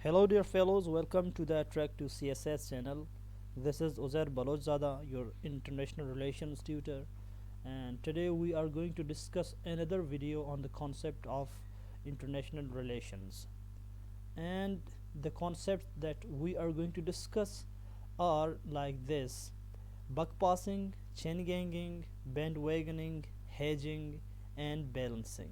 Hello, dear fellows. Welcome to the Track to CSS channel. This is Uzair Balochzada, your international relations tutor, and today we are going to discuss another video on the concept of international relations. And the concepts that we are going to discuss are like this: buck passing, chain ganging, bandwagoning, hedging, and balancing.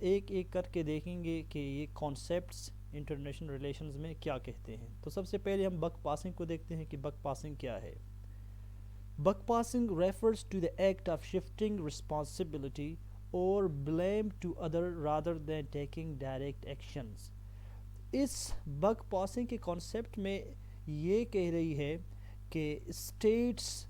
ایک ایک کر کے دیکھیں گے کہ یہ concepts international relations میں کیا کہتے ہیں. تو سب سے پہلے ہم بک پاسنگ کو دیکھتے ہیں کہ بک پاسنگ کیا ہے. Buck passing refers to the act of shifting responsibility اور blame to other rather than taking direct actions. اس بک پاسنگ کے کانسیپٹ میں یہ کہہ رہی ہے کہ اسٹیٹس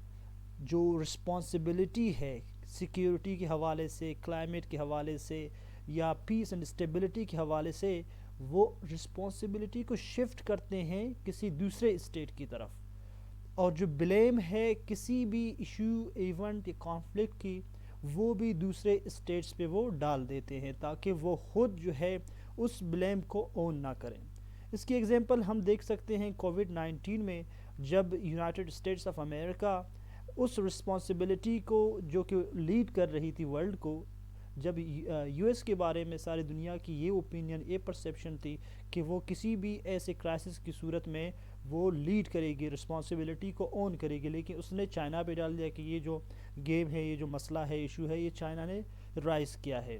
جو رسپانسبلٹی ہے سیکیورٹی کے حوالے سے، کلائمیٹ کے حوالے سے یا پیس اینڈ اسٹیبلٹی کے حوالے سے، وہ رسپانسبلٹی کو شفٹ کرتے ہیں کسی دوسرے اسٹیٹ کی طرف، اور جو بلیم ہے کسی بھی ایشو، ایونٹ یا کانفلکٹ کی، وہ بھی دوسرے اسٹیٹس پہ وہ ڈال دیتے ہیں تاکہ وہ خود جو ہے اس بلیم کو اون نہ کریں. اس کی ایگزامپل ہم دیکھ سکتے ہیں کووڈ-19 میں، جب یونائٹڈ اسٹیٹس آف امریکہ اس رسپانسبلٹی کو جو کہ لیڈ کر رہی تھی ورلڈ کو، جب یو ایس کے بارے میں ساری دنیا کی یہ اوپینین، یہ پرسیپشن تھی کہ وہ کسی بھی ایسے کرائسس کی صورت میں وہ لیڈ کرے گی، رسپانسبلٹی کو اون کرے گی، لیکن اس نے چائنا پہ ڈال دیا کہ یہ جو گیم ہے، یہ جو مسئلہ ہے، ایشو ہے، یہ چائنا نے رائز کیا ہے.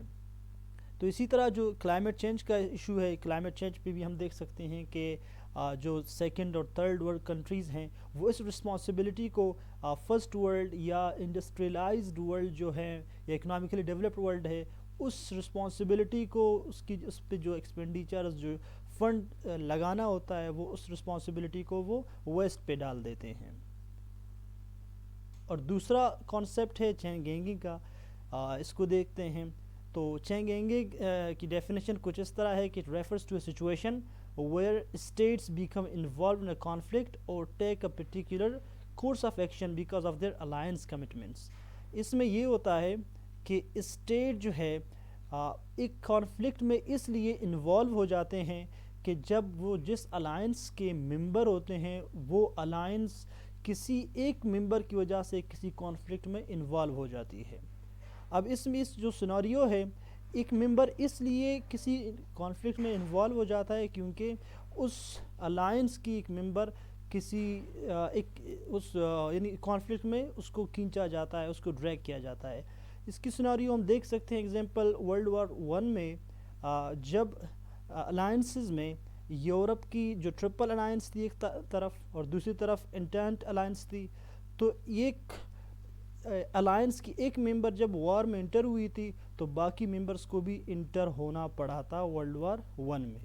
تو اسی طرح جو کلائمیٹ چینج کا ایشو ہے، کلائمیٹ چینج پہ بھی ہم دیکھ سکتے ہیں کہ جو سیکنڈ اور تھرڈ ورلڈ کنٹریز ہیں وہ اس رسپانسبلٹی کو فرسٹ ورلڈ یا انڈسٹریلائزڈ ورلڈ جو ہے یا اکنامکلی ڈیولپڈ ورلڈ ہے، اس رسپانسبلٹی کو اس پہ جو ایکسپینڈیچرز، جو فنڈ لگانا ہوتا ہے، وہ اس رسپانسبلٹی کو وہ ویسٹ پہ ڈال دیتے ہیں. اور دوسرا کانسیپٹ ہے چین گینگنگ کا. اس کو دیکھتے ہیں تو چین گینگنگ کی ڈیفینیشن کچھ اس طرح ہے کہ it refers to a situation where states become involved in a conflict or take a particular course of action because of their alliance commitments. اس میں یہ ہوتا ہے کہ اسٹیٹ جو ہے ایک کانفلکٹ میں اس لیے انوالو ہو جاتے ہیں کہ جب وہ جس الائنس کے ممبر ہوتے ہیں وہ الائنس کسی ایک ممبر کی وجہ سے کسی کانفلکٹ میں انوالو ہو جاتی ہے. اب اس میں جو سیناریو ہے، ایک ممبر اس لیے کسی کانفلکٹ میں انوالو ہو جاتا ہے کیونکہ اس الائنس کی ایک ممبر کسی یعنی کانفلکٹ میں اس کو کھینچا جاتا ہے، اس کو ڈریگ کیا جاتا ہے. اس کی سیناریو ہم دیکھ سکتے ہیں. ایگزامپل ورلڈ وار 1 میں جب الائنسز میں یورپ کی جو ٹرپل الائنس تھی ایک طرف اور دوسری طرف انٹینٹ الائنس تھی، تو ایک الائنس کی ایک ممبر جب وار میں انٹر ہوئی تھی تو باقی ممبرز کو بھی انٹر ہونا پڑا تھا ورلڈ وار 1 میں.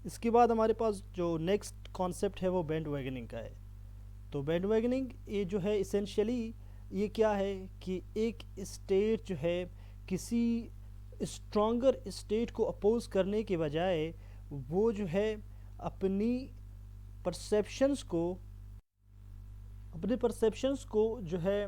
اس کے بعد ہمارے پاس جو نیکسٹ کانسیپٹ ہے وہ بینڈ ویگننگ کا ہے. تو بینڈ ویگننگ یہ جو ہے اسینشلی یہ کیا ہے کہ ایک اسٹیٹ جو ہے کسی اسٹرانگر اسٹیٹ کو اپوز کرنے کے بجائے وہ جو ہے اپنی پرسیپشنز کو جو ہے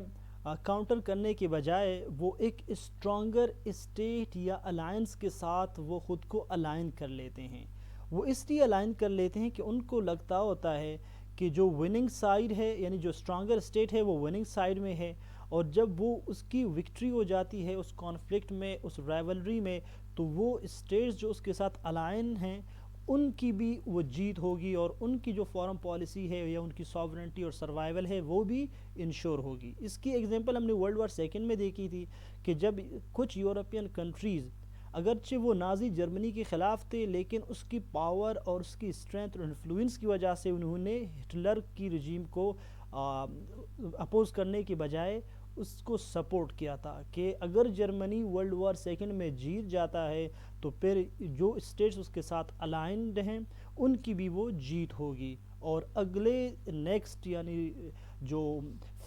کاؤنٹر کرنے کے بجائے وہ ایک اسٹرانگر اسٹیٹ یا الائنس کے ساتھ وہ خود کو الائن کر لیتے ہیں. وہ اس لیے الائن کر لیتے ہیں کہ ان کو لگتا ہوتا ہے کہ جو وننگ سائیڈ ہے، یعنی جو اسٹرانگر اسٹیٹ ہے وہ وننگ سائیڈ میں ہے، اور جب وہ اس کی وکٹری ہو جاتی ہے اس کانفلکٹ میں، اس رائیولری میں، تو وہ اسٹیٹس جو اس کے ساتھ الائن ہیں ان کی بھی وہ جیت ہوگی، اور ان کی جو فارم پالیسی ہے یا ان کی ساورنٹی اور سروائیول ہے وہ بھی انشور ہوگی. اس کی ایگزامپل ہم نے ورلڈ وار 2 میں دیکھی تھی کہ جب کچھ یورپین کنٹریز اگرچہ وہ نازی جرمنی کے خلاف تھے، لیکن اس کی پاور اور اس کی اسٹرینتھ اور انفلوئنس کی وجہ سے انہوں نے ہٹلر کی رجیم کو اپوز کرنے کے بجائے اس کو سپورٹ کیا تھا کہ اگر جرمنی ورلڈ وار 2 میں جیت جاتا ہے تو پھر جو اسٹیٹس اس کے ساتھ الائنڈ ہیں ان کی بھی وہ جیت ہوگی، اور اگلے نیکسٹ یعنی جو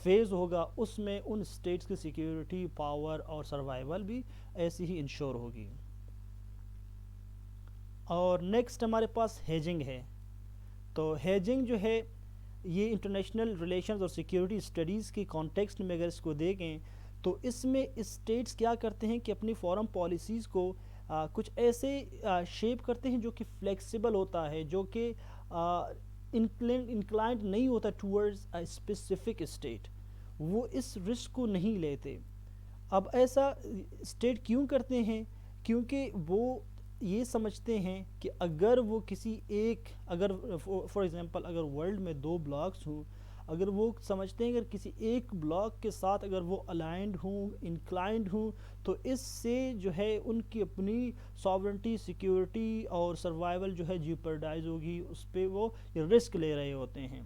فیز ہوگا اس میں ان اسٹیٹس کی سیکیورٹی، پاور اور سروائیول بھی ایسی ہی انشور ہوگی. اور نیکسٹ ہمارے پاس ہیجنگ ہے. تو ہیجنگ جو ہے یہ انٹرنیشنل ریلیشنز اور سیکیورٹی اسٹڈیز کی کانٹیکسٹ میں اگر اس کو دیکھیں تو اس میں اسٹیٹس کیا کرتے ہیں کہ اپنی فارم پالیسیز کو کچھ ایسے شیپ کرتے ہیں جو کہ فلیکسیبل ہوتا ہے، جو کہ انکلائنڈ نہیں ہوتا ٹورڈز اے اسپیسیفک اسٹیٹ، وہ اس رسک کو نہیں لیتے۔ اب ایسا اسٹیٹ کیوں کرتے ہیں؟ کیونکہ وہ یہ سمجھتے ہیں کہ اگر وہ کسی ایک، اگر فار ایگزامپل اگر ورلڈ میں 2 بلاکس ہوں، اگر وہ سمجھتے ہیں اگر کسی ایک بلاک کے ساتھ اگر وہ الائنڈ ہوں، انکلائنڈ ہوں، تو اس سے جو ہے ان کی اپنی ساورنٹی، سیکیورٹی اور سروائیول جو ہے جیوپرڈائز ہوگی، اس پہ وہ رسک لے رہے ہوتے ہیں۔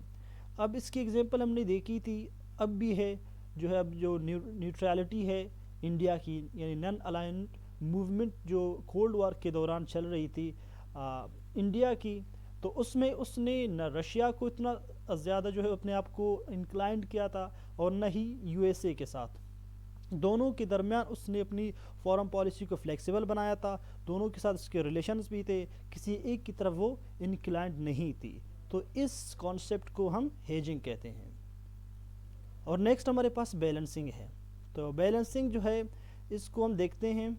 اب اس کی ایگزامپل ہم نے دیکھی تھی، اب بھی ہے جو ہے، اب جو نیوٹرالٹی ہے انڈیا کی، یعنی نن الائنڈ موومنٹ جو کولڈ وار کے دوران چل رہی تھی انڈیا کی، تو اس میں اس نے نہ رشیا کو اتنا زیادہ جو ہے اپنے آپ کو انکلائنڈ کیا تھا، اور نہ ہی یو ایس اے کے ساتھ، دونوں کے درمیان اس نے اپنی فارن پالیسی کو فلیکسیبل بنایا تھا، دونوں کے ساتھ اس کے ریلیشنز بھی تھے، کسی ایک کی طرف وہ انکلائنڈ نہیں تھی۔ تو اس کانسیپٹ کو ہم ہیجنگ کہتے ہیں۔ اور نیکسٹ ہمارے پاس بیلنسنگ ہے۔ تو بیلنسنگ جو ہے اس کو ہم دیکھتے ہیں۔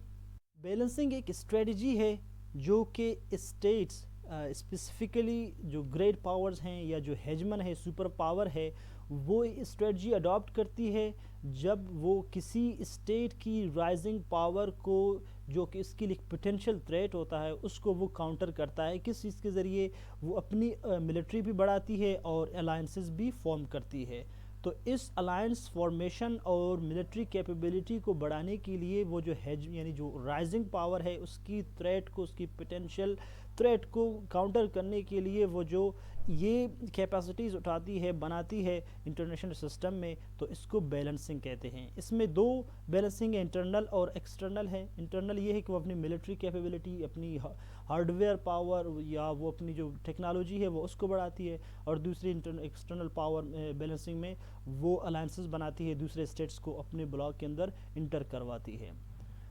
بیلنسنگ ایک اسٹریٹجی ہے جو کہ اسٹیٹس اسپیسیفکلی جو گریٹ پاورز ہیں یا جو ہیجمن ہے، سپر پاور ہے، وہ اسٹریٹجی اڈاپٹ کرتی ہے جب وہ کسی اسٹیٹ کی رائزنگ پاور کو، جو کہ اس کے لیے پوٹینشیل تھریٹ ہوتا ہے، اس کو وہ کاؤنٹر کرتا ہے۔ کس چیز کے ذریعے؟ وہ اپنی ملٹری بھی بڑھاتی ہے اور الائنسز بھی فارم کرتی ہے۔ تو اس الائنس فارمیشن اور ملٹری کیپیبلٹی کو بڑھانے کے لیے وہ جو یعنی جو رائزنگ پاور ہے، اس کی تھریٹ کو، اس کی پوٹینشیل تھریٹ کو کاؤنٹر کرنے کے لیے وہ جو یہ کیپیسٹیز اٹھاتی ہے، بناتی ہے انٹرنیشنل سسٹم میں، تو اس کو بیلنسنگ کہتے ہیں۔ اس میں 2 بیلنسنگ ہیں، انٹرنل اور ایکسٹرنل ہے۔ انٹرنل یہ ہے کہ وہ اپنی ملٹری کیپیبلٹی، اپنی ہارڈ ویئر پاور یا وہ اپنی جو ٹیکنالوجی ہے وہ اس کو بڑھاتی ہے، اور دوسری ایکسٹرنل پاور بیلنسنگ میں وہ الائنسز بناتی ہے، دوسرے اسٹیٹس کو اپنے بلاک کے اندر انٹر کرواتی ہے۔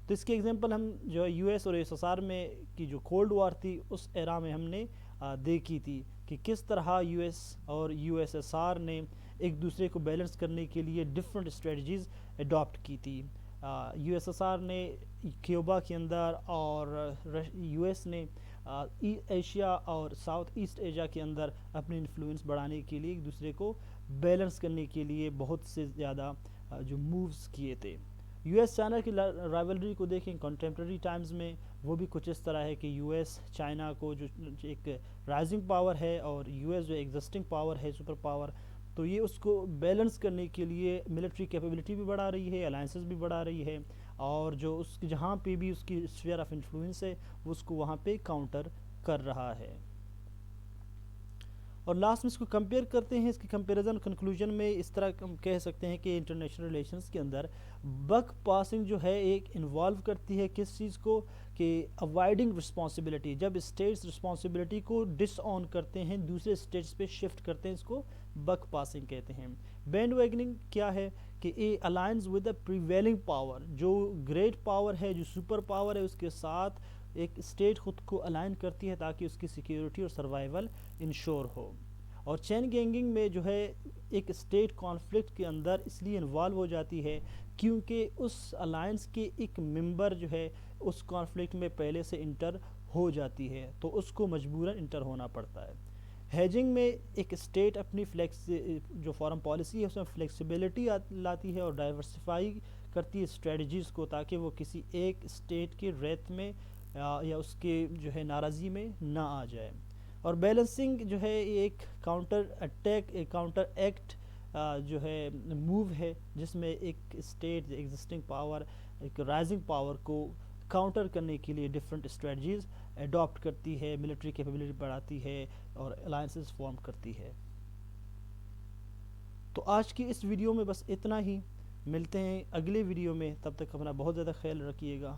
تو اس کی ایگزامپل ہم جو یو ایس اور ایس ایس آر میں کی جو کولڈ وار تھی، اس ایرا میں ہم نے دیکھی تھی کہ کس طرح یو ایس اور یو ایس ایس آر نے ایک دوسرے کو بیلنس کرنے کے لیے ڈفرینٹ اسٹریٹجیز اڈاپٹ کی تھی۔ یو ایس ایس آر نے کیوبا کے اندر، اور یو ایس نے ایشیا اور ساؤتھ ایسٹ ایشیا کے اندر اپنی انفلوئنس بڑھانے کے لیے ایک دوسرے کو بیلنس کرنے کے لیے بہت سے زیادہ جو مووز کیے تھے۔ یو ایس چائنا کی رائیولری کو دیکھیں کنٹمپریری ٹائمز میں، وہ بھی کچھ اس طرح ہے کہ یو ایس چائنا کو جو ایک رائزنگ پاور ہے، اور یو ایس جو ایگزسٹنگ پاور ہے، سپر پاور، تو یہ اس کو بیلنس کرنے کے لیے ملٹری کیپیبلٹی بھی بڑھا رہی ہے، الائنسز بھی بڑھا رہی ہے، اور جو اس جہاں پہ بھی اس کی اسفیئر آف انفلوئنس ہے، وہ اس کو وہاں پہ کاؤنٹر کر رہا ہے۔ اور لاسٹ میں اس کو کمپیئر کرتے ہیں۔ اس کی کمپیریزن کنکلوژن میں اس طرح ہم کہہ سکتے ہیں کہ انٹرنیشنل ریلیشنز کے اندر بک پاسنگ جو ہے ایک انوالو کرتی ہے کس چیز کو، کہ اوائڈنگ رسپانسبلٹی، جب اسٹیٹس رسپانسبلٹی کو ڈس آن کرتے ہیں، دوسرے اسٹیٹس پہ شفٹ کرتے ہیں، اس کو بک پاسنگ کہتے ہیں۔ بینڈ ویگننگ کیا ہے؟ کہ a alliance with a prevailing power, جو گریٹ پاور ہے، جو سپر پاور ہے، اس کے ساتھ ایک اسٹیٹ خود کو الائن کرتی ہے تاکہ اس کی سیکیورٹی اور سروائیول انشور ہو۔ اور چین گینگنگ میں جو ہے ایک اسٹیٹ کانفلکٹ کے اندر اس لیے انوالو ہو جاتی ہے کیونکہ اس الائنس کے ایک ممبر جو ہے اس کانفلکٹ میں پہلے سے انٹر ہو جاتی ہے، تو اس کو مجبوراً انٹر ہونا پڑتا ہے۔ ہیجنگ میں ایک اسٹیٹ اپنی جو فارن پالیسی ہے اس میں فلیکسیبلٹی لاتی ہے اور ڈائیورسفائی کرتی ہے اسٹریٹجیز کو، تاکہ وہ کسی ایک اسٹیٹ کے ریت میں یا اس کے جو ہے ناراضی میں نہ آ جائے۔ اور بیلنسنگ جو ہے یہ ایک کاؤنٹر اٹیک، ایک کاؤنٹر ایکٹ جو ہے موو ہے، جس میں ایک اسٹیٹ ایگزسٹنگ پاور، ایک رائزنگ پاور کو کاؤنٹر کرنے کے لیے ڈفرینٹ اسٹریٹجیز اڈاپٹ کرتی ہے، ملٹری کیپیبلٹی بڑھاتی ہے اور الائنسز فارم کرتی ہے۔ تو آج کی اس ویڈیو میں بس اتنا ہی، ملتے ہیں اگلے ویڈیو میں، تب تک اپنا بہت زیادہ خیال رکھیے گا۔